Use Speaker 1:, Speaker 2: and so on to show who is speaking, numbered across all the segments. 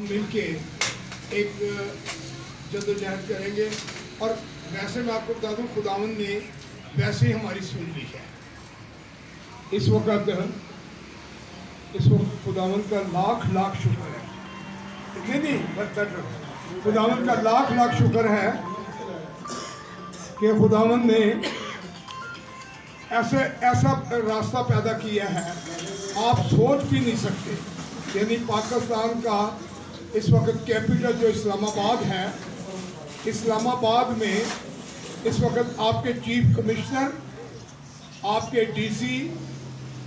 Speaker 1: हम मिलके एक जद्दोजहद करेंगे। और वैसे मैं आपको बता दूँ, खुदावंद ने वैसे ही हमारी सुन ली है। इस वक्त खुदावंद का लाख लाख शुक्र है। नहीं खुदावंद का लाख लाख शुक्र है कि खुदावंद ने ऐसा रास्ता पैदा किया है, आप सोच भी नहीं सकते। यानी पाकिस्तान का इस वक्त कैपिटल जो इस्लामाबाद है, इस्लामाबाद में इस वक्त आपके चीफ कमिश्नर, आपके डीसी,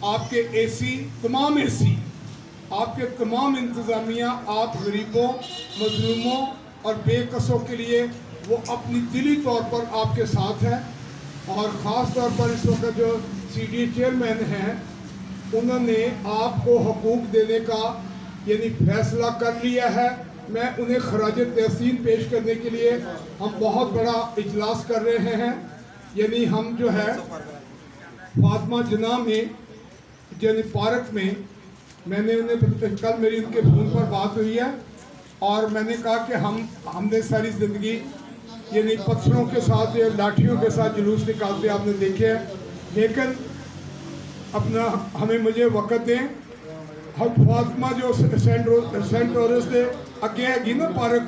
Speaker 1: आपके एसी, तमाम एसी, आपके तमाम इंतज़ामिया, आप गरीबों, मजलूमों और बेकसों के लिए वो अपनी दिली तौर पर आपके साथ है। और ख़ास तौर पर इस वक्त जो सीडी चेयरमैन हैं, उन्होंने आपको हकूक़ देने का यानी फैसला कर लिया है। मैं उन्हें खराज तहसीन पेश करने के लिए हम बहुत बड़ा इजलास कर रहे हैं। यानी हम जो है फातिमा जना में यानी पार्क में, मैंने उन्हें कल मेरी उनके फ़ोन पर बात हुई है और मैंने कहा कि हमने सारी ज़िंदगी यानी पत्थरों के साथ या लाठियों के साथ जुलूस निकालते आपने देखे हैं, लेकिन मुझे वक़्त दें। हम फातिमा जो सेंट रोजेस से अगे हैगी ना पार्क,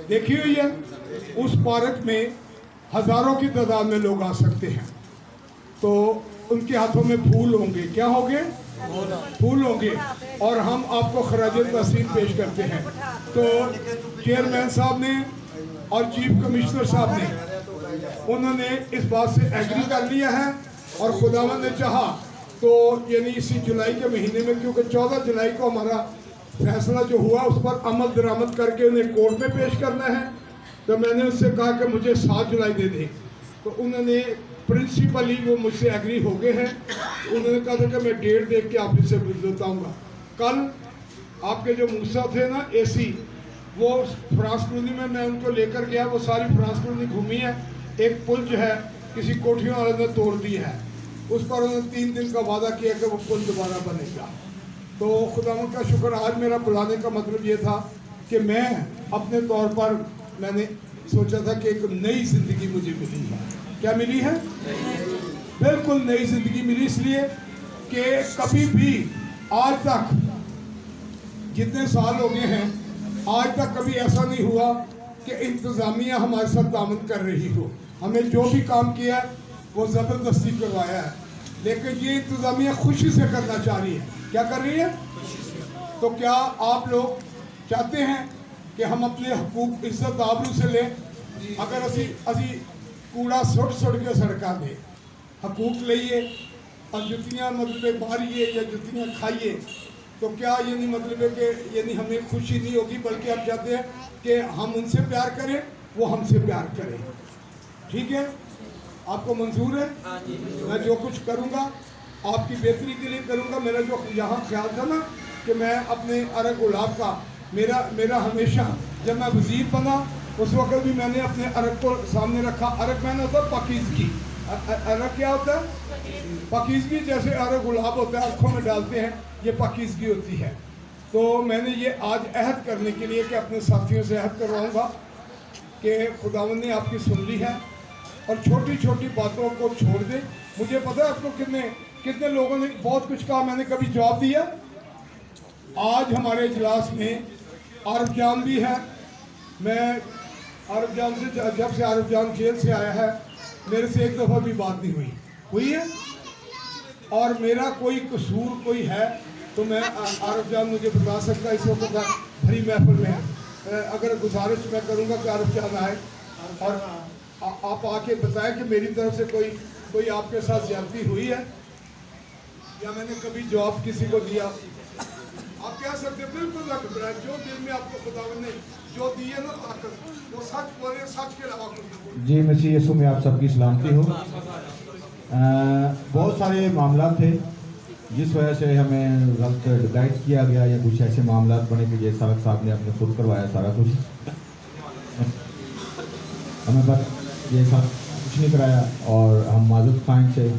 Speaker 1: देखी हुई है, उस पार्क में हज़ारों की तादाद में लोग आ सकते हैं। तो उनके हाथों में फूल होंगे, क्या होंगे? फूल होंगे, और हम आपको खराज तहसीन पेश करते हैं। तो चेयरमैन साहब ने और चीफ कमिश्नर साहब ने उन्होंने इस बात से एग्री कर लिया है। और खुदावंद ने चाहा तो यानी इसी जुलाई के महीने में, क्योंकि 14 जुलाई को हमारा फैसला जो हुआ उस पर अमल दरामद करके उन्हें कोर्ट में पेश करना है, तो मैंने उससे कहा कि मुझे 7 जुलाई दे दें। तो उन्होंने प्रिंसिपली वो मुझसे एग्री हो गए हैं। उन्होंने कहा था कि मैं डेट देख के आप इससे बताऊँगा। कल आपके जो मूसा थे ना एसी, वो फ्रांस कॉलोनी में मैं उनको लेकर गया, वो सारी फ्रांस कॉलोनी घूमी है। एक पुल जो है किसी कोठियों वाले ने तोड़ दिया है, उस पर उन्होंने 3 दिन का वादा किया कि वो पुल दोबारा बनेगा। तो खुदावंद का शुक्र, आज मेरा बुलाने का मतलब ये था कि मैं अपने तौर पर मैंने सोचा था कि एक नई ज़िंदगी मुझे मिली है। क्या मिली है? बिल्कुल नई ज़िंदगी मिली, इसलिए कि कभी भी आज तक जितने साल हो गए हैं, आज तक कभी ऐसा नहीं हुआ कि इंतज़ामिया हमारे साथ तामन कर रही हो। हमें जो भी काम किया वो ज़बरदस्ती करवाया है, लेकिन ये इंतज़ामिया खुशी से करना चाह रही है। क्या कर रही है? तो क्या आप लोग चाहते हैं कि हम अपने हकूक इज्जत आबरू से लें? अगर असी कूड़ा सुट के सड़कों में हकूक लीए और जुतियाँ मतलब मारिए या जुतियाँ खाइए, तो क्या ये नहीं मतलब है कि यानी हमें खुशी नहीं होगी, बल्कि आप चाहते हैं कि हम उनसे प्यार करें, वो हमसे प्यार करें। ठीक है, आपको मंजूर है? मैं जो कुछ करूँगा आपकी बेहतरी के लिए करूँगा। मेरा जो यहाँ ख्याल था ना कि मैं अपने अरग गुलाब का, मेरा हमेशा जब मैं वज़ीर बना उस वक्त भी मैंने अपने अरग को सामने रखा। अरग मैंने होता है पाकीज़गी। अरग क्या होता है? पाकीज़गी। जैसे अरग गुलाब होता है, आँखों में डालते हैं, ये पाकीज़गी होती है। तो मैंने ये आज अहद करने के लिए कि अपने साथियों से अहद करवाऊँगा कि खुदावंद ने आपकी सुन ली है और छोटी छोटी बातों को छोड़ दे। मुझे पता है आपको कितने लोगों ने बहुत कुछ कहा, मैंने कभी जवाब दिया? आज हमारे इजलास में आरिफ जान भी है। मैं आरिफ जान से, जब से आरिफ जान जेल से आया है, मेरे से एक दफ़ा भी बात नहीं हुई है। और मेरा कोई कसूर कोई है तो मैं आरिफ जान मुझे बता सकता है। इस वक्त भरी महफिल में अगर गुजारिश मैं करूँगा कि आरिफ जान आए और आप आके बताएं कि मेरी तरफ से कोई आपके साथ ज्यादती हुई है या मैंने कभी जवाब किसी को दिया। आप कह सकते हैं बिल्कुल ना घबराएं, जो दिल में आपको खुदावंद ने जो दी है ना ताकत, वो सच बोले, सच के अलावा कुछ नहीं बोले।
Speaker 2: जी मसीह यीशु में आप सबकी सलामती हो। बहुत सारे मामला थे जिस वजह से हमें गलत डिसाइड किया गया, या कुछ ऐसे मामला बने कि ये सारक साहब ने अपने खुद करवाया सारा कुछ, हमें बस ये सब कुछ नहीं कराया। और हम माजूद खान थे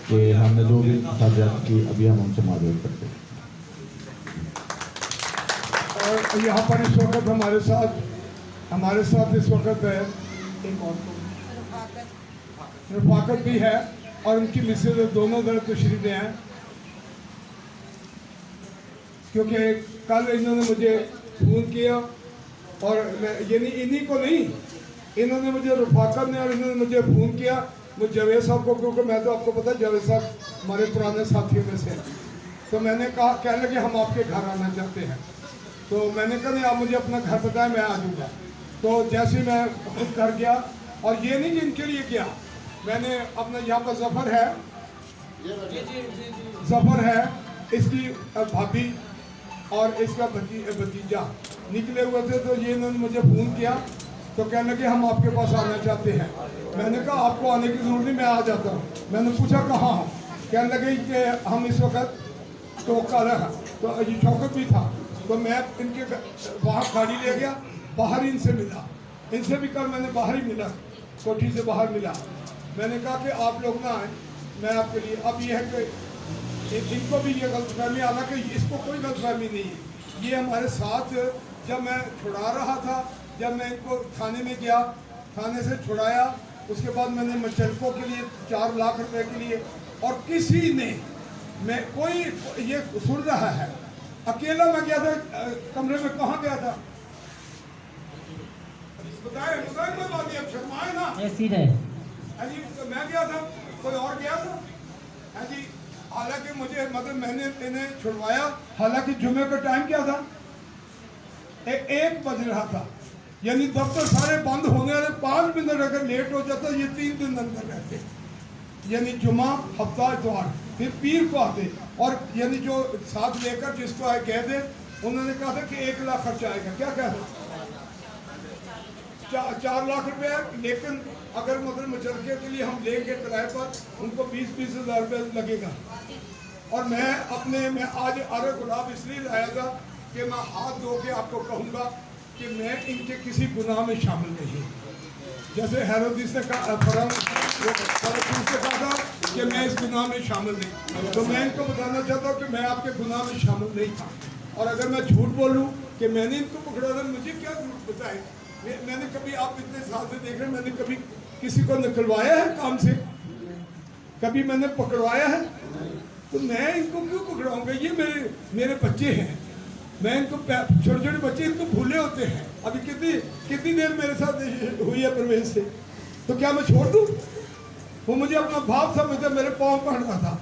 Speaker 2: कि हमने जो भी साथ की, अभी हम उनसे माजूद करते हैं।
Speaker 1: और यहाँ पर इस वक्त हमारे साथ इस वक्त है एक और रफाकत भी है और उनकी मिसेज दोनों दर तशरीफ ले हैं, क्योंकि कल इन्होंने मुझे फ़ोन किया और यानी इन्हीं को नहीं, इन्होंने मुझे रफाकत ने और इन्होंने मुझे फ़ोन किया मुझे जावेद साहब को, क्योंकि मैं तो आपको पता है जावेद साहब हमारे पुराने साथियों में से हैं। तो मैंने कहा कहने लगे हम आपके घर आना चाहते हैं। तो मैंने कहा नहीं आप मुझे अपना घर बताएं मैं आ जाऊँगा। तो जैसे मैं खुद घर गया और ये नहीं कि इनके लिए गया, मैंने अपना यहाँ पर जफ़र है इसकी भाभी और इसका भतीजा निकले हुए थे। तो ये इन्होंने मुझे फ़ोन किया तो कहने लगे हम आपके पास आना चाहते हैं। मैंने कहा आपको आने की ज़रूरत नहीं, मैं आ जाता हूँ। मैंने पूछा कहाँ हूँ, कहने लगे कि हम इस वक्त तो कल है, तो ये शौकत भी था। तो मैं इनके वहाँ गाड़ी ले गया, बाहर इनसे मिला, इनसे भी कल मैंने बाहर ही मिला, कोठी से बाहर मिला। मैंने कहा कि आप लोग ना आए, मैं आपके लिए अब ये है कि इनको भी ये गलतफहमी, हालांकि इसको कोई गलतफहमी नहीं है। ये हमारे साथ जब मैं छुड़ा रहा था, जब मैं इनको थाने में गया, थाने से छुड़ाया, उसके बाद मैंने मचलकों के लिए 4 लाख रुपए के लिए, और किसी ने मैं कोई ये सुन रहा है, अकेला मैं गया था कमरे में, कहाँ गया था बताए कोई बात नहीं, अब शर्माए ना जी, तो मैं गया था, कोई और गया था जी। हालांकि मुझे मतलब मैंने इन्हें छुड़वाया, हालांकि जुमे का टाइम क्या था, 1 बज रहा था, यानी दफ्तर सारे बंद होने वाले, 5 मिनट अगर लेट हो जाता ये 3 दिन अंदर रहते, यानी जुमा हफ्ता इतवार फिर पीर को आते, और यानी जो साथ लेकर जिसको आए कह दे, उन्होंने कहा था कि 1 लाख खर्चा आएगा, क्या कहते 4 लाख रुपए, लेकिन अगर मतलब मुचलके के लिए हम लेंगे किराए पर उनको 20-20 हज़ार रुपये लगेगा। और मैं आज अरे गुलाब इसलिए लाया था कि मैं हाथ धो के आपको कहूँगा कि मैं इनके किसी गुनाह में शामिल नहीं। जैसे हेरोदिस ने कहा, से कहा था कि मैं इस गुनाह में शामिल नहीं, तो मैं इनको बताना चाहता हूँ कि मैं आपके गुनाह में शामिल नहीं था। और अगर मैं झूठ बोलूँ कि मैंने इनको पकड़ा था, मुझे क्या झूठ बताए। मैंने कभी, आप इतने साल से देख रहे हैं, मैंने कभी किसी को निकलवाया है काम से, कभी मैंने पकड़वाया है, तो मैं इनको क्यों पकड़ाऊंगा। ये मेरे बच्चे हैं, मैं इनको छोटे छोटे बच्चे इनको भूले होते हैं। अभी कितनी देर मेरे साथ हुई है परवेज से, तो क्या मैं छोड़ दूँ। वो मुझे अपना बाप समझता, मेरे पाँव पढ़ना था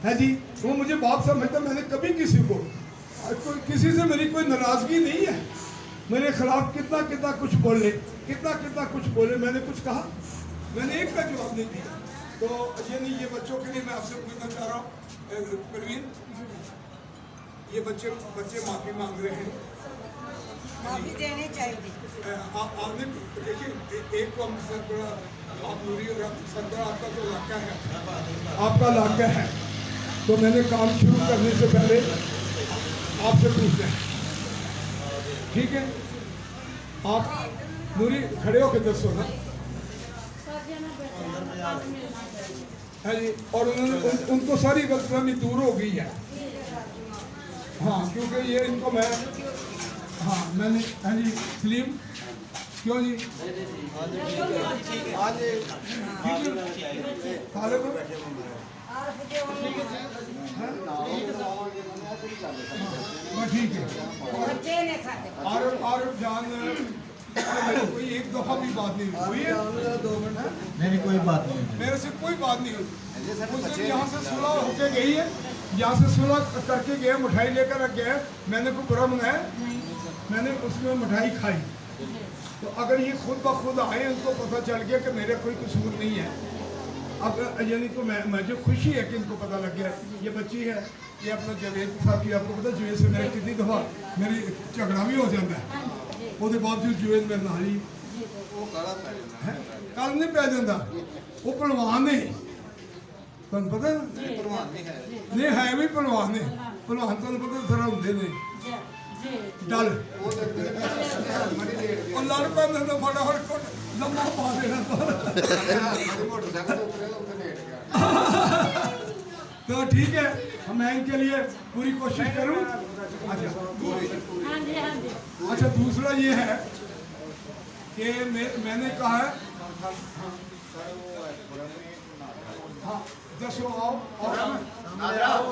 Speaker 1: है जी, वो मुझे बाप समझता। मैंने कभी किसी से मेरी कोई नाराज़गी नहीं है। मेरे खिलाफ कितना कुछ बोले, कितना कुछ बोले, मैंने कुछ कहा, मैंने एक का जवाब नहीं दिया। तो ये नहीं, ये बच्चों के लिए मैं आपसे पूछना चाह रहा हूँ प्रवीण, ये बच्चे माफ़ी मांग रहे हैं,
Speaker 3: माफी देनी चाहिए।
Speaker 1: आपने देखिए, एक को हम सर आप नूरी और सरदार, आपका जो इलाका है, आपका इलाका है, तो मैंने काम शुरू करने से पहले आपसे पूछना है, ठीक है। आप नूरी खड़े होकर दसो ना है जी। और उनको सारी गलतफहमी दूर हो गई है, हाँ, क्योंकि ये इनको मैंने हाँ जी सलीम, क्यों जी सारे को ठीक है। और जान कोई एक दफा भी बात नहीं हुई है,
Speaker 2: 2 मिनट नहीं, कोई बात नहीं,
Speaker 1: मेरे से कोई बात नहीं हुई। उस दिन यहाँ से सुलह होके गई है, यहाँ से सुलह करके गए, मिठाई लेकर गए, मैंने कोई बुरा मनाया, मैंने उसमें मिठाई खाई। तो अगर ये खुद ब खुद आए, उनको पता चल गया कि मेरा कोई कसूर नहीं है, अब यानी तो मुझे खुशी है कि इनको पता लग गया। ये बच्ची है, ये अपना जावेद साहब की, आपको पता जावेद से मेरा कितनी दफ़ा मेरी झगड़ा भी हो जाता है, उसके बावजूद जावेद मेरे नाल ही कल नहीं पै जाता। वो पहलवान ने, तुम पता नहीं है भी पहलवान ने, पहलवान तुम पता थोड़ा होंगे ने डल और लड़ पैंदे तो फटाफट लम्मा पा देना। तो ठीक है, मैं इनके लिए पूरी कोशिश करूं। अच्छा
Speaker 4: हाँ जी हाँ जी।
Speaker 1: अच्छा, दूसरा ये है कि मैंने कहा है हाँ दसो आओ
Speaker 4: आ जाओ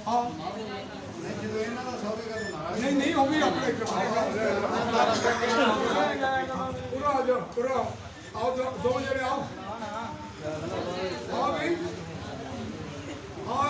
Speaker 1: आओ नहीं नहीं वो भी अपने पूरा आ जाओ पूरा आओ दो जने आओ भाई हाँ